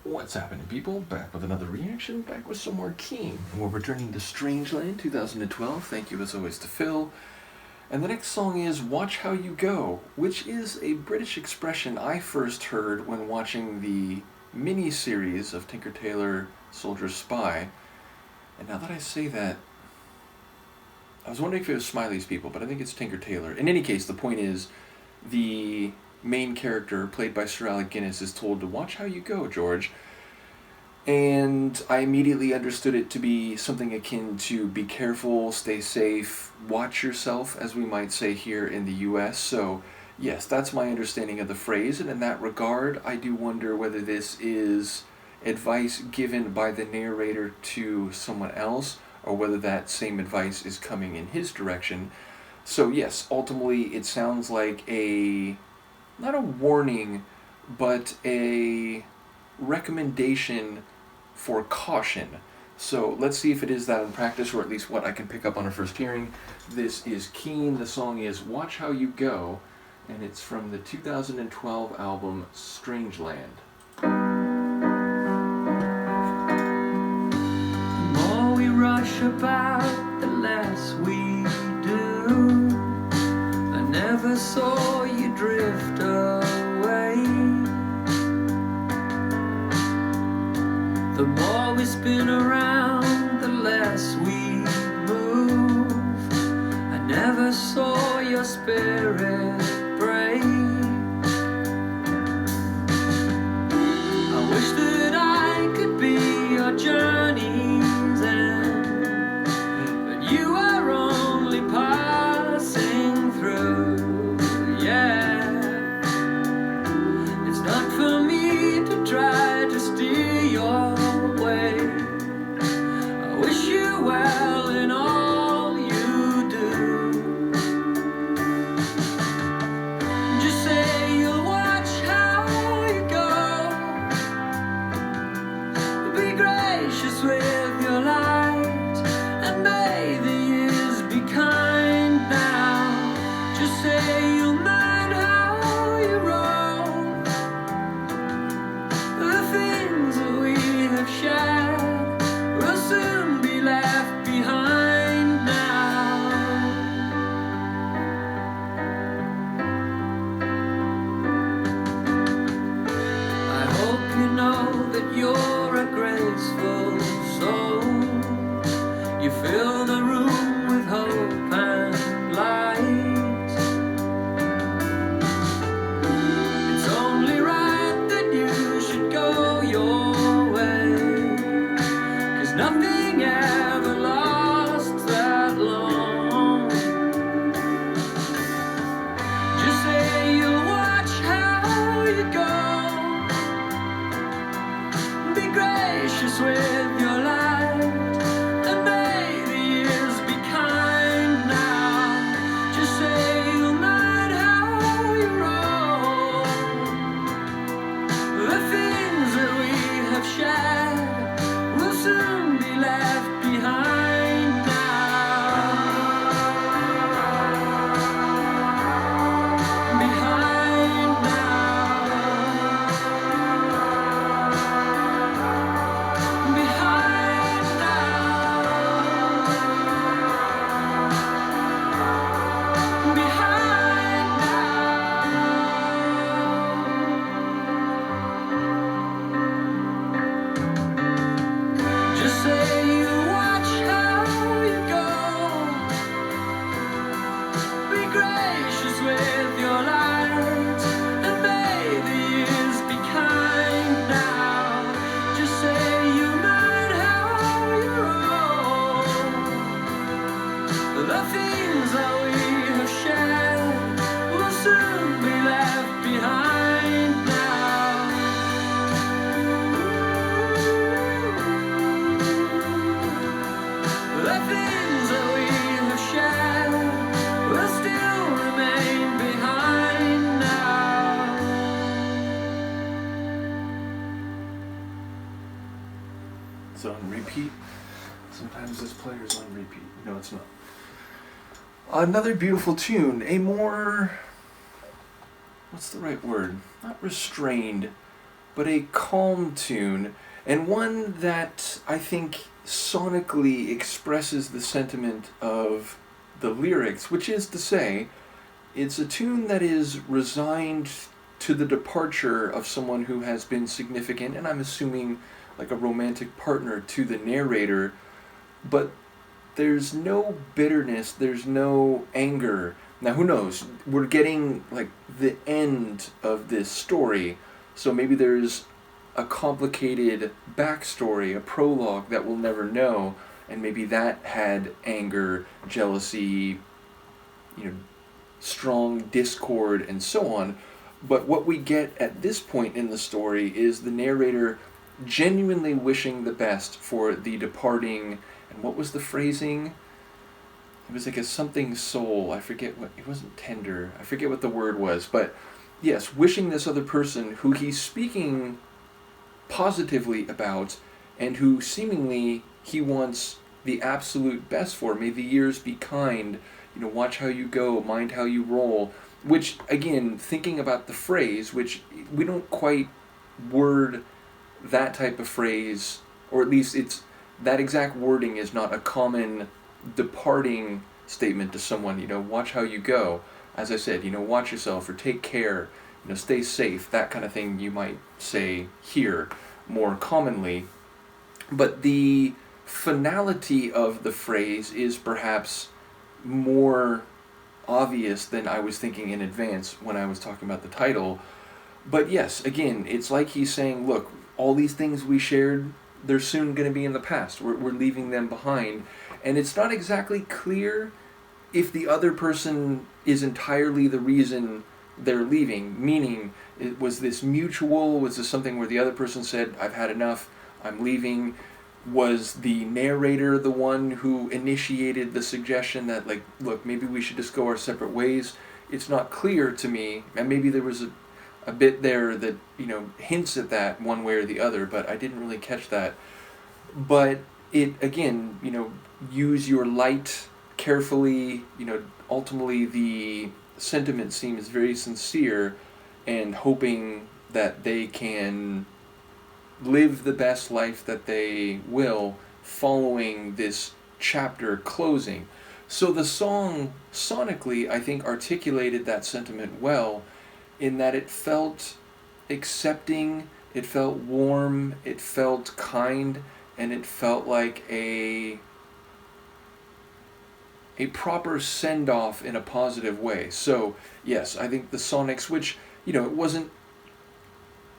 What's happening, people? Back with another reaction, back with some more Keane. And we're returning to Strangeland 2012. Thank you as always to Phil. And the next song is Watch How You Go, which is a British expression I first heard when watching the mini-series of Tinker Tailor Soldier Spy. And now that I say that, I was wondering if it was Smiley's people, but I think it's Tinker Tailor. In any case, the point is, the main character, played by Sir Alec Guinness, is told to watch how you go, George. And I immediately understood it to be something akin to be careful, stay safe, watch yourself, as we might say here in the US. So, yes, that's my understanding of the phrase, and in that regard, I do wonder whether this is advice given by the narrator to someone else, or whether that same advice is coming in his direction. So yes, ultimately it sounds like not a warning, but a recommendation for caution. So let's see if it is that in practice, or at least what I can pick up on a first hearing. This is Keane, the song is Watch How You Go, and it's from the 2012 album Strangeland. Rush about, the less we do. I never saw you drift away. The more we spin around, the less we move. I never saw your spirit break. I wish that I could be your journey. You are only passing through, yeah. It's not for me to try to steer your way. I wish you well in all you do. Just say you'll watch how you go. Be gracious with your life. And may the years be kind now. Just say you'll mind how you roll. The things that we have shared will soon be left behind now. I hope you know that you're a graceful soul. You fill the room with hope and light. It's only right that you should go your way, 'cause nothing ever lasts that long. Just say you'll watch how you go. Be gracious with your life. Will soon be left behind now. Behind now. Behind now. Behind now. Just say you watch how you go. Be gracious with your light, and may the years be kind now. Just say you mind how you roll. The things that we have shared will soon be left behind now. The things that we have shared will still remain behind now. It's on repeat. Sometimes this player's on repeat. No, it's not. Another beautiful tune. A more... what's the right word? Not restrained, but a calm tune, and one that I think sonically expresses the sentiment of the lyrics, which is to say, it's a tune that is resigned to the departure of someone who has been significant, and I'm assuming like a romantic partner to the narrator, but there's no bitterness, there's no anger. Now, who knows? We're getting like the end of this story, so maybe there's a complicated backstory, a prologue that we'll never know, and maybe that had anger, jealousy, you know, strong discord, and so on. But what we get at this point in the story is the narrator genuinely wishing the best for the departing. And what was the phrasing? It was like a something soul. I forget what, it wasn't tender. I forget what the word was. But yes, wishing this other person who he's speaking positively about and who seemingly he wants the absolute best for. May the years be kind. You know, watch how you go, mind how you roll. Which, again, thinking about the phrase, which we don't quite word that type of phrase, or at least it's that exact wording is not a common departing statement to someone. You know, watch how you go. As I said, you know, watch yourself or take care, you know, stay safe, that kind of thing you might say here more commonly. But the finality of the phrase is perhaps more obvious than I was thinking in advance when I was talking about the title. But yes, again, it's like he's saying, look, all these things we shared, they're soon going to be in the past. We're leaving them behind. And it's not exactly clear if the other person is entirely the reason they're leaving. Meaning, was this mutual? Was this something where the other person said, I've had enough, I'm leaving? Was the narrator the one who initiated the suggestion that, like, look, maybe we should just go our separate ways? It's not clear to me, and maybe there was a bit there that, you know, hints at that one way or the other, but I didn't really catch that. But it, again, you know, use your light carefully, you know, ultimately the sentiment seems very sincere and hoping that they can live the best life that they will following this chapter closing. So the song sonically, I think, articulated that sentiment well in that it felt accepting, it felt warm, it felt kind, and it felt like a proper send-off in a positive way. So yes, I think the sonics, which, you know,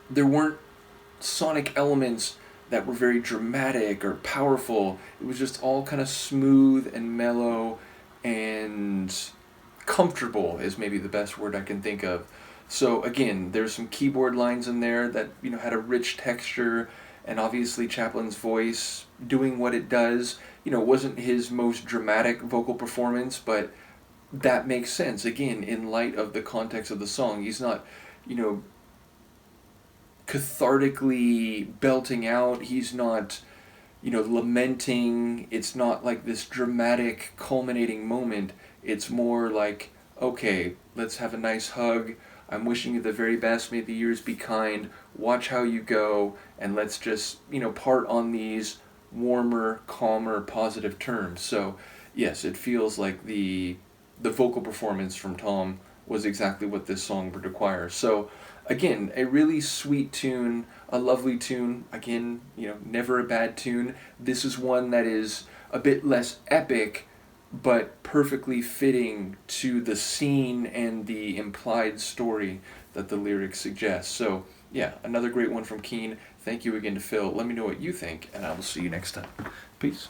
there weren't sonic elements that were very dramatic or powerful. It was just all kind of smooth and mellow and comfortable is maybe the best word I can think of. So again, there's some keyboard lines in there that, you know, had a rich texture, and obviously Chaplin's voice doing what it does. You know, it wasn't his most dramatic vocal performance, but that makes sense, again, in light of the context of the song. He's not, you know, cathartically belting out. He's not, you know, lamenting. It's not like this dramatic culminating moment. It's more like, okay, let's have a nice hug. I'm wishing you the very best. May the years be kind. Watch how you go. And let's just, you know, part on these warmer, calmer, positive terms. So yes, it feels like the vocal performance from Tom was exactly what this song would require. So again, a really sweet tune, a lovely tune. Again, you know, never a bad tune. This is one that is a bit less epic, but perfectly fitting to the scene and the implied story that the lyrics suggest. So yeah, another great one from Keane. Thank you again to Phil. Let me know what you think, and I will see you next time. Peace.